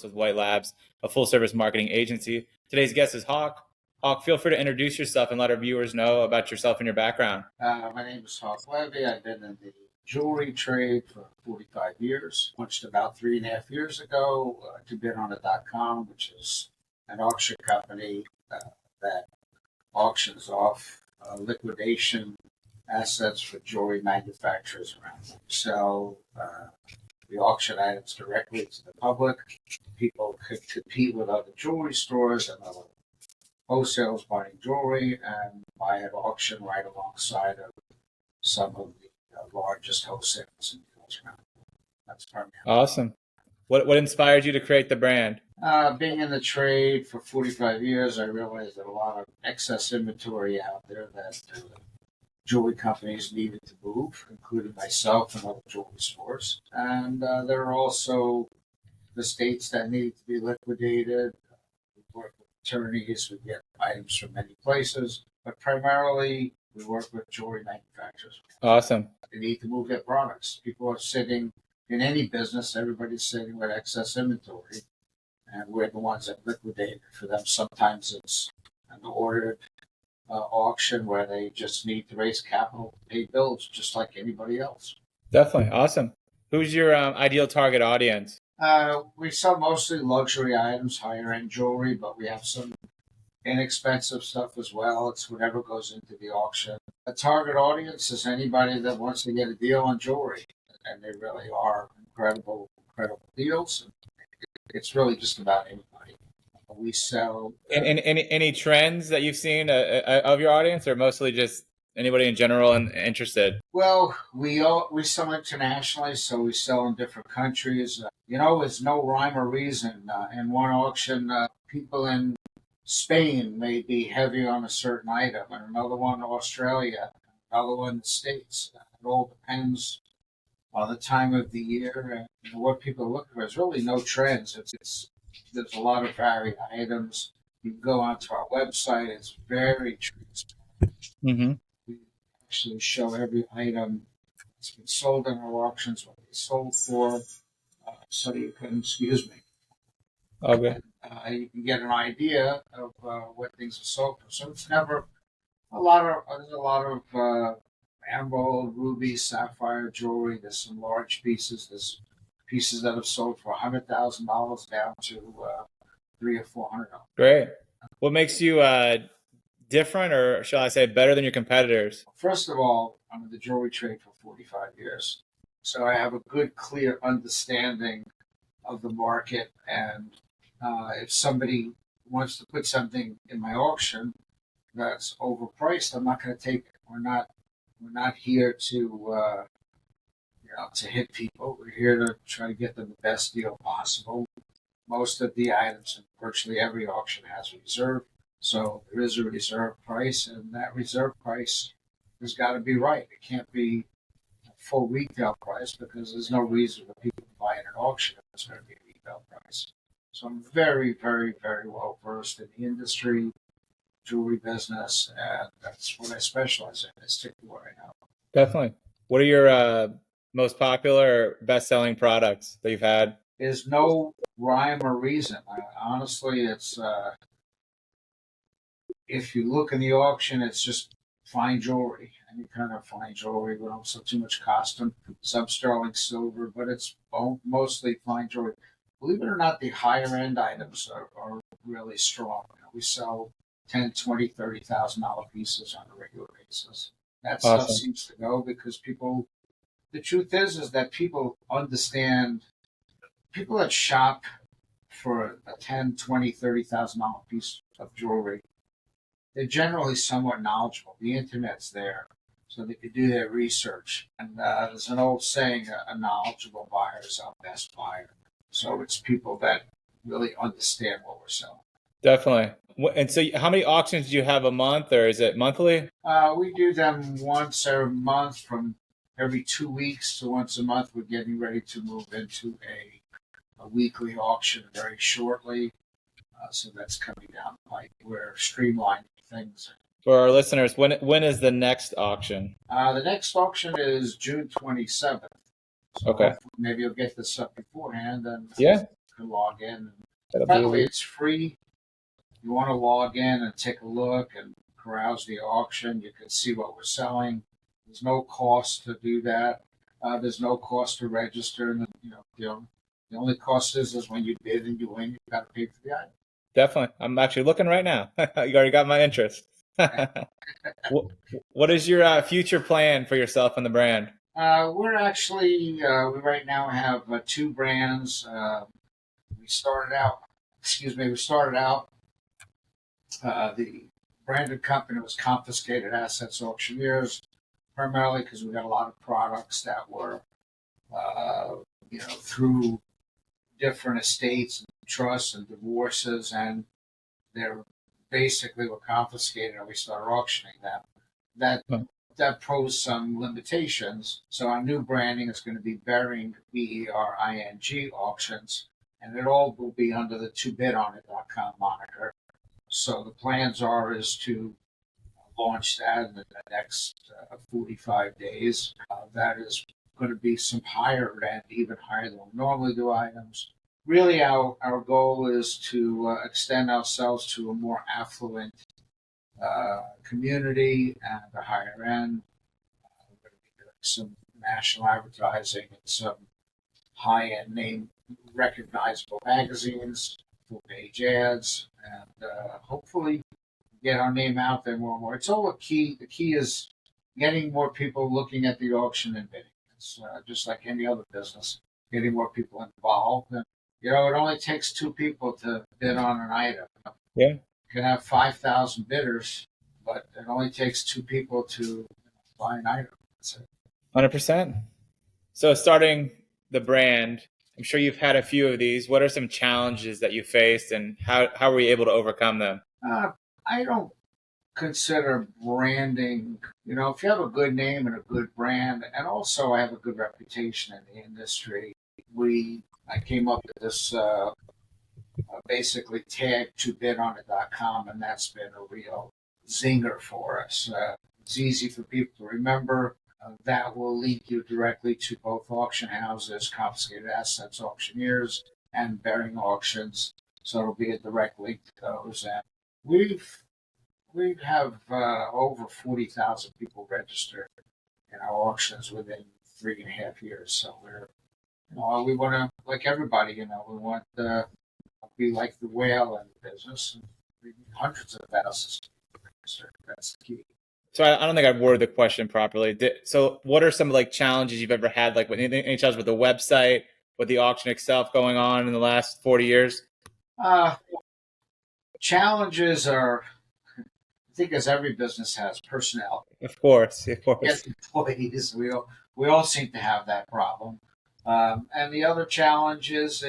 Bland of Wytlabs, a full-service marketing agency. Today's guest is Hawk. Hawk, feel free to introduce yourself and let our viewers know about yourself and your background. My name is Hawk Levy. I've been in the jewelry trade for 45 years. Launched about 3.5 years ago to bidon.com, which is an auction company that auctions off liquidation assets for jewelry manufacturers around. So we auction items directly to the public. People could compete with other jewelry stores and other wholesalers buying jewelry and buy at auction right alongside of some of the largest wholesalers in the U.S. around. That's primarily. Awesome. What inspired you to create the brand? Being in the trade for 45 years, I realized that a lot of excess inventory out there that jewelry companies needed to move, including myself and other jewelry stores. And there are also the states that need to be liquidated. We work with attorneys, we get items from many places, but primarily we work with jewelry manufacturers. Awesome. They need to move their products. People are sitting in any business, everybody's sitting with excess inventory, and we're the ones that liquidate it for them. Sometimes it's an ordered auction where they just need to raise capital, pay bills, just like anybody else. Definitely. Awesome. Who's your ideal target audience? We sell mostly luxury items, higher end jewelry, but we have some inexpensive stuff as well. It's whatever goes into the auction. A target audience is anybody that wants to get a deal on jewelry, and they really are incredible deals. It's really just about anybody. We sell. And any trends that you've seen of your audience, or mostly just anybody in general and interested? Well, we sell internationally, so we sell in different countries. There's no rhyme or reason. In one auction, people in Spain may be heavy on a certain item, and another one Australia, another one the States. It all depends on the time of the year and what people are looking for. There's really no trends. There's a lot of varied items. You can go onto our website. It's very transparent. Mm-hmm. We actually show every item that's been sold in our auctions, what they sold for, so you can, excuse me. Okay. You can get an idea of what things are sold for. So it's never there's a lot of emerald, ruby, sapphire jewelry. There's some large pieces. There's pieces that have sold for $100,000 down to $300 or $400. Great. What makes you different, or shall I say better than your competitors? First of all, I'm in the jewelry trade for 45 years. So I have a good, clear understanding of the market. And if somebody wants to put something in my auction that's overpriced, I'm not going to take it. We're not here to hit people. We're here to try to get them the best deal possible. Most of the items in virtually every auction has a reserve. So there is a reserve price, and that reserve price has got to be right. It can't be a full retail price because there's no reason for people to buy at an auction if it's going to be a retail price. So I'm very, very, very well versed in the industry, jewelry business, and that's what I specialize in. It's typically what I know. Definitely. What are your most popular or best-selling products that you've had? There's no rhyme or reason. Honestly, it's if you look in the auction, it's just fine jewelry, any kind of fine jewelry. We don't sell too much costume, some sterling silver, but it's mostly fine jewelry. Believe it or not, the higher end items are really strong. We sell $10,000, $20,000, $30,000 pieces on a regular basis. That stuff seems to go because people. The truth is that people understand. People that shop for a $10,000, $20,000, $30,000 piece of jewelry, they're generally somewhat knowledgeable. The internet's there, so they can do their research. And there's an old saying: a knowledgeable buyer is our best buyer. So it's people that really understand what we're selling. Definitely. And so how many auctions do you have a month, or is it monthly? We do them once a month, from every 2 weeks to once a month. We're getting ready to move into a weekly auction very shortly. So that's coming down the pike. We're streamlining things. For our listeners, when is the next auction? The next auction is June 27th. So okay. Maybe you'll get this up beforehand. And yeah. can log in. That'll By be the way, easy. it's free. You want to log in and take a look and browse the auction. You can see what we're selling. There's no cost to do that. There's no cost to register. And the only cost is when you bid and you win, you got to pay for the item. Definitely. I'm actually looking right now. You already got my interest. What is your future plan for yourself and the brand? We're actually we right now have two brands. We started out. Excuse me. We started out. The branded company was Confiscated Assets Auctioneers, primarily because we got a lot of products that were, uh, through different estates and trusts and divorces, and they're basically were confiscated, and we started auctioning them. That Oh, that posed some limitations. So our new branding is going to be Bering BERING auctions, and it all will be under the 2bitonit.com moniker. So the plans are is to launch that in the next 45 days. That is going to be some higher end, even higher than we normally do items. Really, our goal is to extend ourselves to a more affluent community and a higher end. We're going to be doing some national advertising and some high end name recognizable magazines, full page ads, and hopefully get our name out there more and more. It's all a key. The key is getting more people looking at the auction and bidding. It's just like any other business, getting more people involved. And, it only takes two people to bid on an item. yeah, You can have 5,000 bidders, but it only takes two people to buy an item. That's it. 100%. So starting the brand, I'm sure you've had a few of these. What are some challenges that you faced, and how were you able to overcome them? I don't consider branding, if you have a good name and a good brand, and also I have a good reputation in the industry. I came up with this basically tag to bidonit.com, and that's been a real zinger for us. It's easy for people to remember. That will link you directly to both auction houses, confiscated assets auctioneers, and Bering auctions. So it'll be a direct link to those. And we've we have over 40,000 people registered in our auctions within 3.5 years. So we want to, like everybody, we want to be like the whale in the business. And we need hundreds of thousands registered. That's the key. So I don't think I worded the question properly. So what are some like challenges you've ever had, like with any challenges with the website, with the auction itself going on in the last 40 years? Uh, Challenges are, I think, as every business has, personnel. Of course, of Yes, course. employees. We all seem to have that problem. And the other challenge is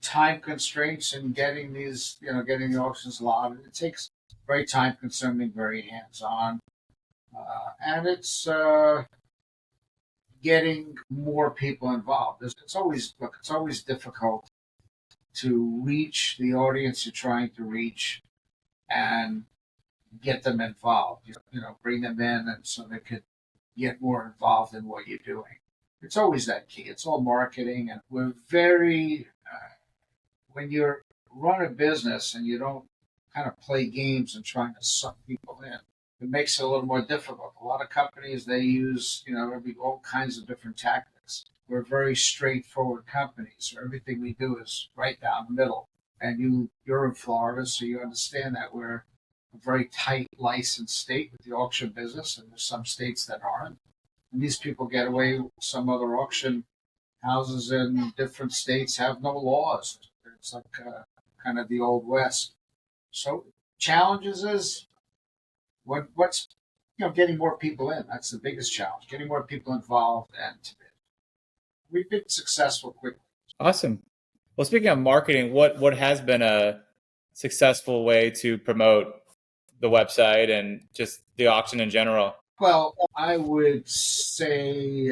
time constraints and getting getting the auctions allotted. It takes very time consuming, very hands on, and it's getting more people involved. It's always difficult to reach the audience you're trying to reach and get them involved. Bring them in, and so they could get more involved in what you're doing. It's always that key. It's all marketing, and we're very when you're run a business and you don't kind of play games and trying to suck people in, it makes it a little more difficult. A lot of companies they use all kinds of different tactics. We're a very straightforward company, so everything we do is right down the middle. And you're in Florida, so you understand that we're a very tight licensed state with the auction business, and there's some states that aren't. And these people get away with some other auction houses in different states have no laws. It's like kind of the old west. So challenges is what's getting more people in. That's the biggest challenge. Getting more people involved and to bid. We've been successful quickly. Awesome. Well, speaking of marketing, what has been a successful way to promote the website and just the auction in general? Well, I would say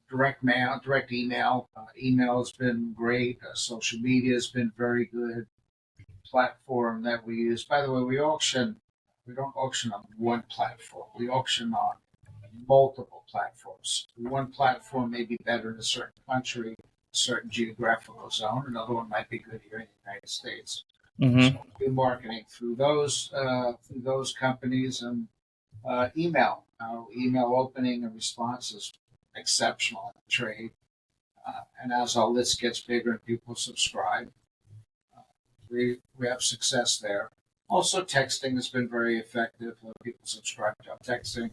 direct mail, direct email. Email has been great. Social media has been very good platform that we use. By the way, we don't auction on one platform. We auction on multiple platforms. One platform may be better in a certain country, a certain geographical zone. Another one might be good here in the United States. Mm-hmm. So do marketing through those companies, and email. Email opening and response is exceptional in the trade. And as our list gets bigger and people subscribe, we have success there. Also, texting has been very effective. People subscribe to our texting,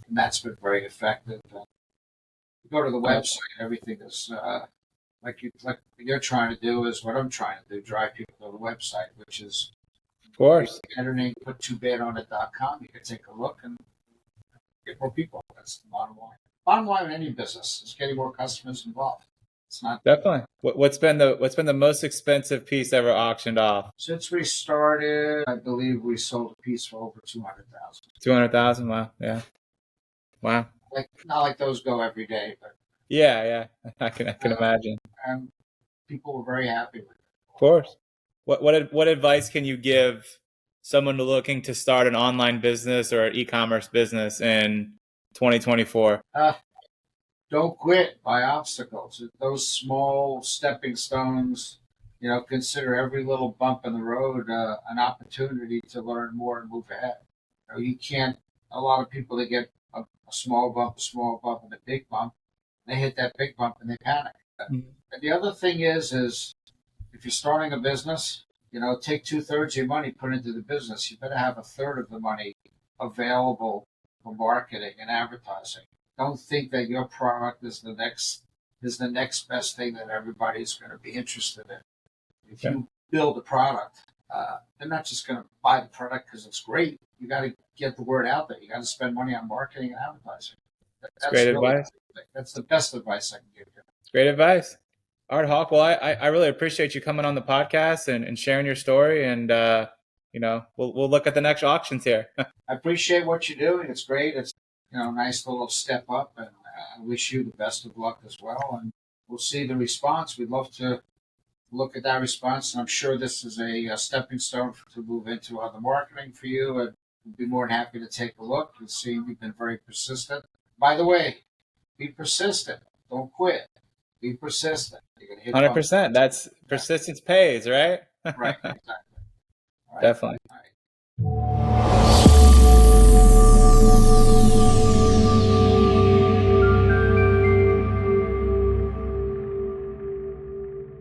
and that's been very effective. You go to the website, everything is like what you're trying to do is what I'm trying to do: drive people to the website, which is Of course. editing. Put 2badonit.com. You can take a look and get more people. That's the bottom line. Bottom line in any business is getting more customers involved. It's not Definitely. What's been the most expensive piece ever auctioned off? since we started. I believe we sold a piece for over 200,000. 200,000. Wow. Yeah. Wow. Like not like those go every day, but Yeah. I can imagine. and people were very happy with it. Of course. What advice can you give someone looking to start an online business or an e-commerce business in 2024? Don't quit by obstacles. Those small stepping stones, consider every little bump in the road an opportunity to learn more and move ahead. You can't. A lot of people, they get a small bump, and a big bump. They hit that big bump and they panic. Mhm. And the other thing is if you're starting a business, take 2/3 of your money, put into the business. You better have a third of the money available for marketing and advertising. Don't think that your product is the next best thing that everybody's going to be interested in. If you build a product, they're not just going to buy the product because it's great. You got to get the word out there. You got to spend money on marketing and advertising. That's Great really advice. That's the best advice I can give you. Great advice. All right, Hawk. Well, I really appreciate you coming on the podcast and sharing your story. And we'll look at the next auctions here. I appreciate what you're doing. It's great. It's a nice little step up, and I wish you the best of luck as well. And we'll see the response. We'd love to look at that response, and I'm sure this is a stepping stone to move into other marketing for you. And we'd be more than happy to take a look and see. You've been very persistent. By the way, be persistent. Don't quit. Be persistent. You're gonna hit 100%. That's persistence pays, right? right. Exactly. All right. Definitely.